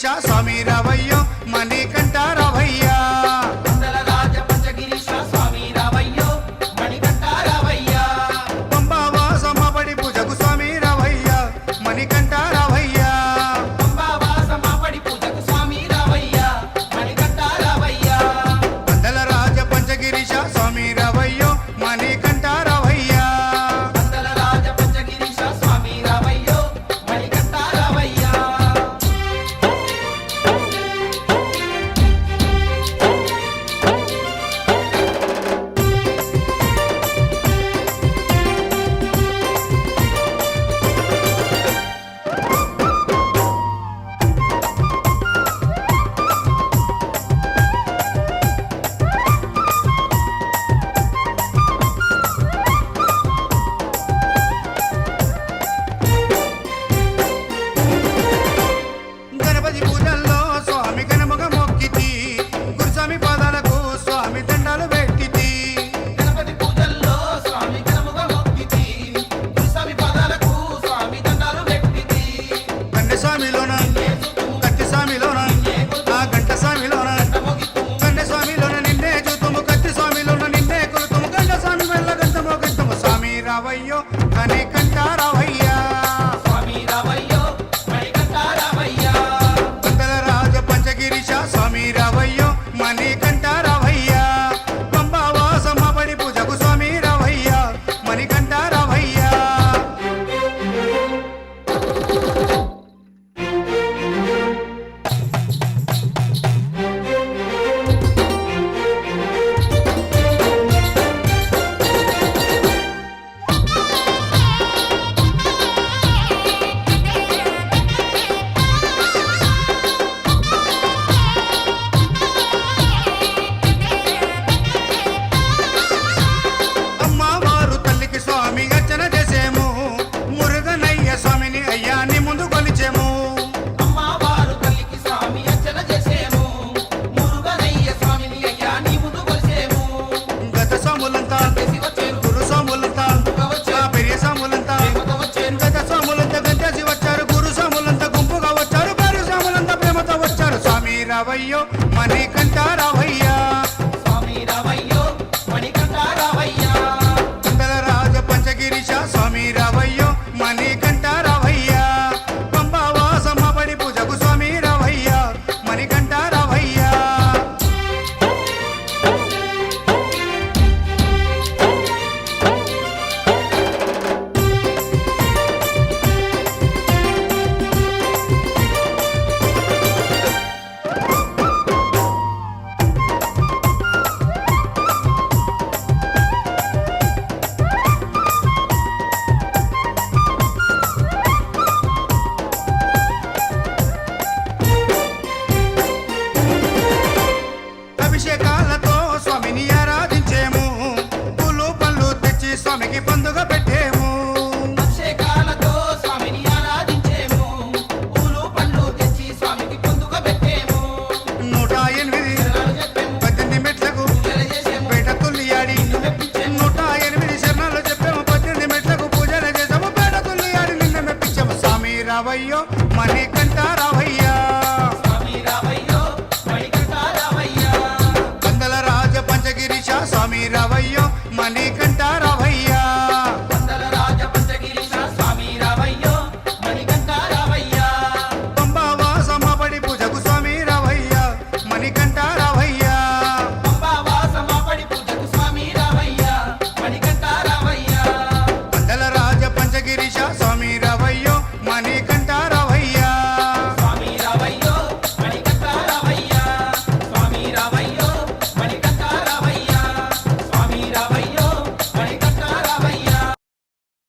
పంచగిరీశ స్వామి రావయ్యో మణికంఠ రావయ్యా మండల రాజ పంచగిరీశ స్వామి రావయ్యో మణికంఠ రావయ్యా పంబావాస మాపడి పూజకు స్వామి రావయ్యా మణికంఠ రావయ్యా పంబావాస మాపడి పూజకు స్వామి రావయ్యా మణికంఠ రావయ్యా మండల రాజ పంచగిరీశ స్వామి రావయ్యో మణికంఠ రావయ్యా మండల రాజ పంచగిరీశ స్వామి రావయ్యో మణికంఠ రావయ్యా గణపతి పూజల్లో స్వామి గణముగ మొక్కితి గురుస్వామి పాదాలకు స్వామి దండాలు పెట్టితి గణపతి పూజల్లో స్వామి గణముగా మొక్కితి గురుస్వామి పాదాలకు స్వామి దండాలు పెట్టితి కన్నె స్వామిలోన కత్తి స్వామిలోన ఆ గంట స్వామిలోన కన్నె స్వామిలోన నిన్నే చూతుము కత్తి స్వామిలోన నిన్నే కొలుతుము గంట స్వామి మెల్ల గంటమో గంటము స్వామి రావయ్యో కనికంఠ రావయ్యా స్వామి రావయ్యో మణికంఠ రావయ్యా మండల రాజ పంచగిరీశ స్వామి రావయ్యో మణికంఠ రావయ్యా పంబావాస మాపడి పూజకు స్వామి రావయ్యా మణికంఠ రావయ్యా అమ్మవారు తల్లికి స్వామి అర్చన చేసేము మురుగనయ్య స్వామిని అయ్యాని ముందు కొలిచేము అమ్మవారు తల్లికి స్వామి అర్చన చేసేము మురుగనయ్య స్వామిని అయ్యా నీ ముందు కొలిసేము గత స్వాములంతా చేసి వచ్చేరు గురు స్వాములంతా ఆ పెరియ స్వాములంతా ప్రేమతో వచ్చేరు గత స్వాములంతా గంతేసి వచ్చారు గురు స్వాములంతా గుంపుగా వచ్చారు పేరు స్వాములంతా ప్రేమతో వచ్చారు స్వామి రావయ్యో మణికంఠ రావయ్యా